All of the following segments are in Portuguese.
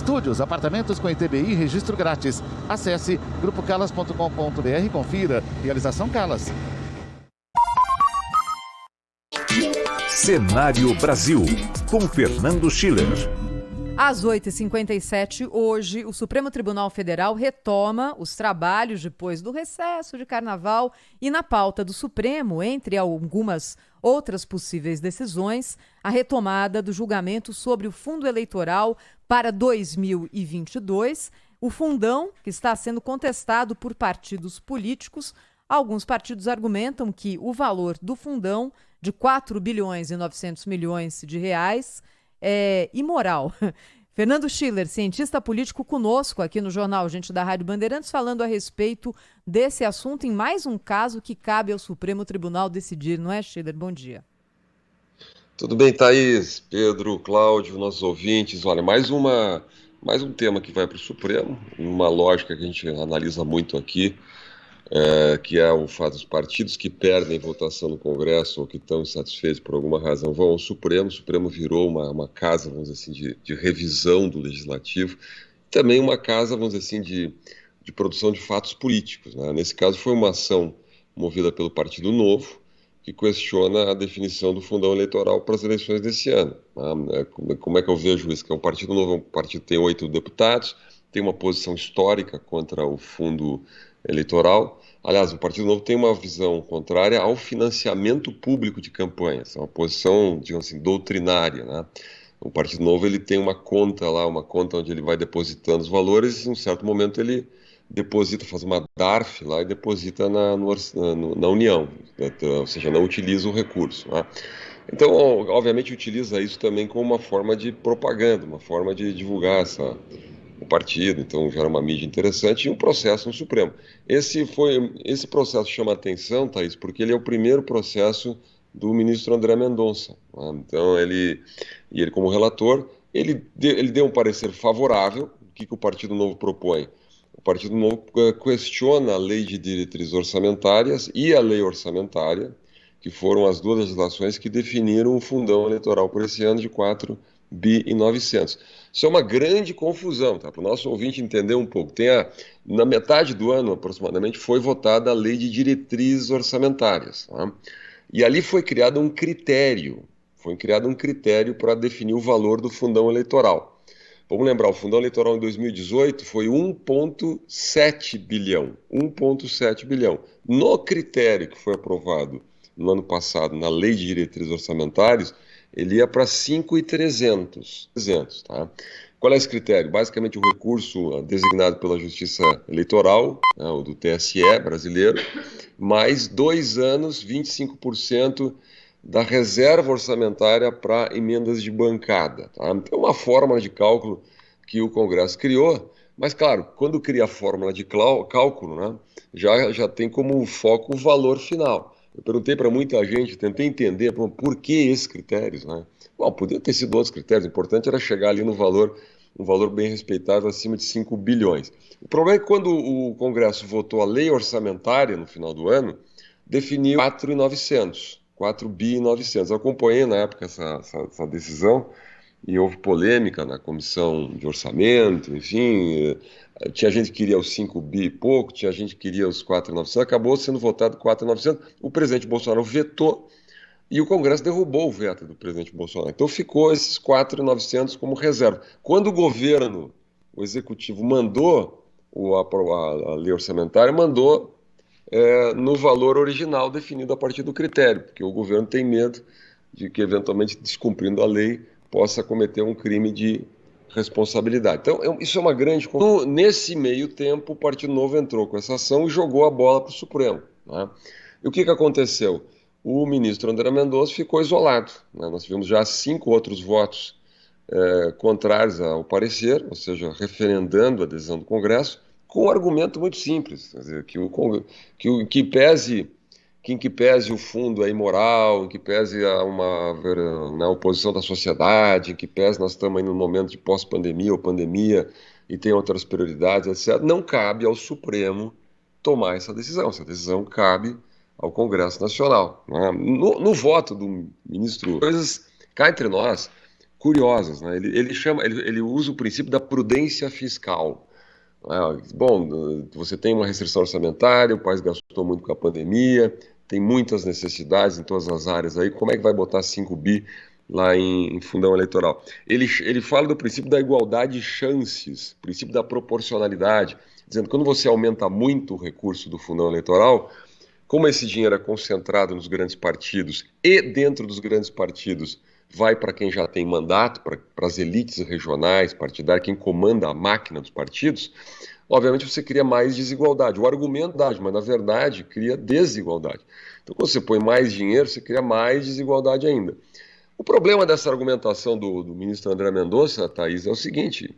Estúdios, apartamentos com ITBI, registro grátis. Acesse grupocalas.com.br e confira. Realização Calas. Cenário Brasil, com Fernando Schiller. Às 8h57, hoje, o Supremo Tribunal Federal retoma os trabalhos depois do recesso de carnaval e na pauta do Supremo, entre algumas outras possíveis decisões, a retomada do julgamento sobre o fundo eleitoral para 2022, o fundão que está sendo contestado por partidos políticos. Alguns partidos argumentam que o valor do fundão de 4 bilhões e 900 milhões de reais é imoral. Fernando Schiller, cientista político, conosco aqui no Jornal Gente da Rádio Bandeirantes, falando a respeito desse assunto em mais um caso que cabe ao Supremo Tribunal decidir, não é, Schiller? Bom dia. Tudo bem, Thaís, Pedro, Cláudio, nossos ouvintes. Olha, mais um tema que vai para o Supremo, uma lógica que a gente analisa muito aqui, que é o fato dos partidos que perdem votação no Congresso ou que estão insatisfeitos por alguma razão vão ao Supremo. O Supremo virou uma casa, vamos dizer assim, de revisão do Legislativo, também uma casa, vamos dizer assim, de produção de fatos políticos, né? Nesse caso foi uma ação movida pelo Partido Novo, que questiona a definição do fundão eleitoral para as eleições desse ano, né? Como é que eu vejo isso? Que o Partido Novo é um partido que tem 8 deputados, tem uma posição histórica contra o fundo eleitoral. Aliás, o Partido Novo tem uma visão contrária ao financiamento público de campanhas, é uma posição, digamos assim, doutrinária, né? O Partido Novo ele tem uma conta lá, uma conta onde ele vai depositando os valores e em um certo momento ele deposita, faz uma DARF lá e deposita na União, né? Ou seja, não utiliza o recurso, né? Então, obviamente, utiliza isso também como uma forma de propaganda, uma forma de divulgar o partido, então gera uma mídia interessante e um processo no Supremo. Esse processo chama atenção, Thaís, porque ele é o primeiro processo do ministro André Mendonça, né? Então ele como relator, ele deu um parecer favorável. O que o Partido Novo propõe? O Partido Novo questiona a lei de diretrizes orçamentárias e a lei orçamentária, que foram as duas legislações que definiram o fundão eleitoral por esse ano de 4 bi e 900. Isso é uma grande confusão, tá? Para o nosso ouvinte entender um pouco. Na metade do ano, aproximadamente, foi votada a lei de diretrizes orçamentárias, tá? E ali foi criado um critério para definir o valor do fundão eleitoral. Vamos lembrar, o fundão eleitoral em 2018 foi 1,7 bilhão. 1,7 bilhão. No critério que foi aprovado no ano passado, na lei de diretrizes orçamentárias, ele ia para 5.300, tá? Qual é esse critério? Basicamente o recurso designado pela Justiça Eleitoral, né, o do TSE brasileiro, mais 2 anos, 25% da reserva orçamentária para emendas de bancada, tá? Então é uma fórmula de cálculo que o Congresso criou, mas claro, quando cria a fórmula de cálculo, né, já tem como foco o valor final. Eu perguntei para muita gente, tentei entender por que esses critérios, né? Bom, podia ter sido outros critérios, o importante era chegar ali no valor, um valor bem respeitável, acima de 5 bilhões. O problema é que quando o Congresso votou a lei orçamentária no final do ano, definiu 4 bi e 900. Eu acompanhei na época essa decisão e houve polêmica na comissão de orçamento, enfim, tinha gente que queria os 5 bi e pouco, tinha gente que queria os 4.900, acabou sendo votado 4.900, o presidente Bolsonaro vetou e o Congresso derrubou o veto do presidente Bolsonaro. Então ficou esses 4.900 como reserva. Quando o Executivo mandou a lei orçamentária, mandou no valor original definido a partir do critério, porque o governo tem medo de que, eventualmente, descumprindo a lei, possa cometer um crime de responsabilidade. Então, isso é uma grande... Nesse meio tempo, o Partido Novo entrou com essa ação e jogou a bola para o Supremo, né? E o que aconteceu? O ministro André Mendonça ficou isolado, né? Nós tivemos já 5 outros votos contrários ao parecer, ou seja, referendando a decisão do Congresso, com um argumento muito simples, quer dizer, em que pese o fundo é imoral, em que pese na oposição da sociedade, em que pese nós estamos aí num momento de pós-pandemia ou pandemia e tem outras prioridades, etc., não cabe ao Supremo tomar essa decisão cabe ao Congresso Nacional, né? No voto do ministro, coisas cá entre nós, curiosas, né? Ele usa o princípio da prudência fiscal. Bom, você tem uma restrição orçamentária, o país gastou muito com a pandemia, tem muitas necessidades em todas as áreas aí, como é que vai botar 5 bi lá em fundão eleitoral? Ele fala do princípio da igualdade de chances, princípio da proporcionalidade, dizendo que quando você aumenta muito o recurso do fundão eleitoral, como esse dinheiro é concentrado nos grandes partidos e dentro dos grandes partidos vai para quem já tem mandato, para as elites regionais, partidárias, quem comanda a máquina dos partidos, obviamente você cria mais desigualdade. O argumento mas na verdade cria desigualdade. Então quando você põe mais dinheiro, você cria mais desigualdade ainda. O problema dessa argumentação do ministro André Mendonça, Thaís, é o seguinte,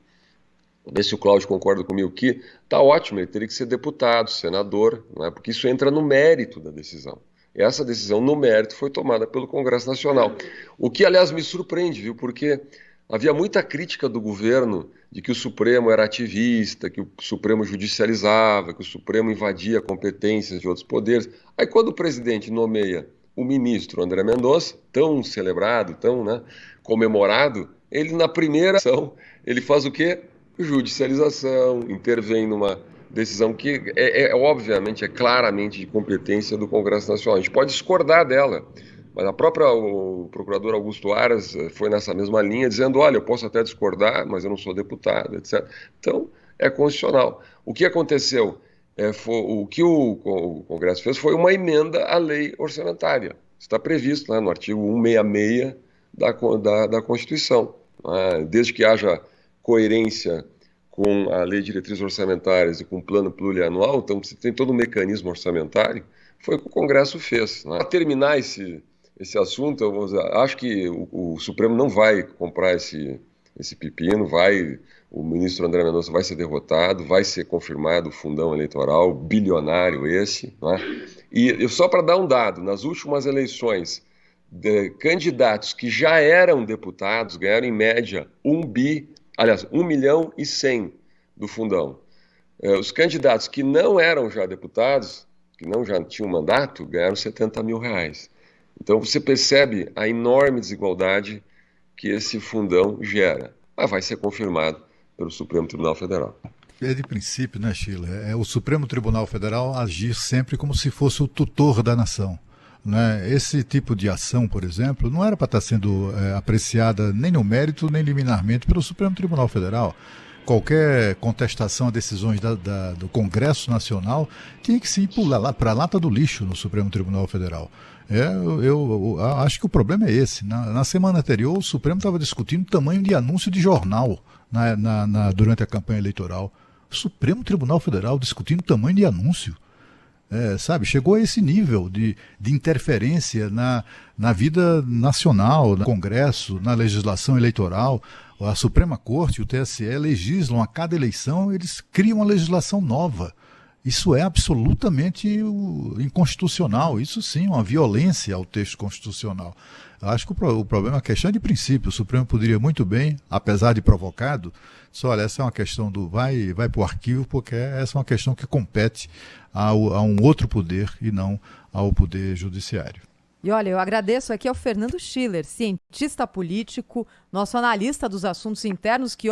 ver se o Cláudio concorda comigo que está ótimo, ele teria que ser deputado, senador, não é? Porque isso entra no mérito da decisão. Essa decisão, no mérito, foi tomada pelo Congresso Nacional. O que, aliás, me surpreende, viu? Porque havia muita crítica do governo de que o Supremo era ativista, que o Supremo judicializava, que o Supremo invadia competências de outros poderes. Aí, quando o presidente nomeia o ministro André Mendonça, tão celebrado, tão comemorado, ele, na primeira ação, ele faz o quê? Judicialização, intervém numa decisão que obviamente, claramente de competência do Congresso Nacional. A gente pode discordar dela, mas o procurador Augusto Aras foi nessa mesma linha, dizendo, olha, eu posso até discordar, mas eu não sou deputado, etc. Então, é constitucional. O que aconteceu, o que o Congresso fez foi uma emenda à lei orçamentária. Está previsto no artigo 166 da Constituição. Desde que haja coerência com a Lei de Diretrizes Orçamentárias e com o Plano Plurianual, então você tem todo um mecanismo orçamentário, foi o que o Congresso fez. Para terminar esse assunto, acho que o Supremo não vai comprar esse pepino, o ministro André Mendonça vai ser derrotado, vai ser confirmado o fundão eleitoral, bilionário esse. E só para dar um dado, nas últimas eleições, candidatos que já eram deputados ganharam em média 1 milhão e 100 do fundão. Os candidatos que não eram já deputados, que não já tinham mandato, ganharam 70 mil reais. Então você percebe a enorme desigualdade que esse fundão gera. Mas vai ser confirmado pelo Supremo Tribunal Federal. É de princípio, né, Sheila? É o Supremo Tribunal Federal agir sempre como se fosse o tutor da nação. Né? Esse tipo de ação, por exemplo, não era para estar sendo apreciada nem no mérito, nem liminarmente pelo Supremo Tribunal Federal. Qualquer contestação a decisões do Congresso Nacional tinha que se ir para a lata do lixo no Supremo Tribunal Federal. Eu acho que o problema é esse. Na semana anterior, o Supremo estava discutindo o tamanho de anúncio de jornal durante a campanha eleitoral. O Supremo Tribunal Federal discutindo o tamanho de anúncio. Chegou a esse nível de interferência na vida nacional, no Congresso, na legislação eleitoral. A Suprema Corte e o TSE legislam a cada eleição, eles criam uma legislação nova. Isso é absolutamente inconstitucional, isso sim, uma violência ao texto constitucional. Acho que o problema é uma questão de princípio. O Supremo poderia muito bem, apesar de provocado, olha, essa é uma questão vai para o arquivo, porque essa é uma questão que compete a um outro poder e não ao poder judiciário. E olha, eu agradeço aqui ao Fernando Schiller, cientista político, nosso analista dos assuntos internos, que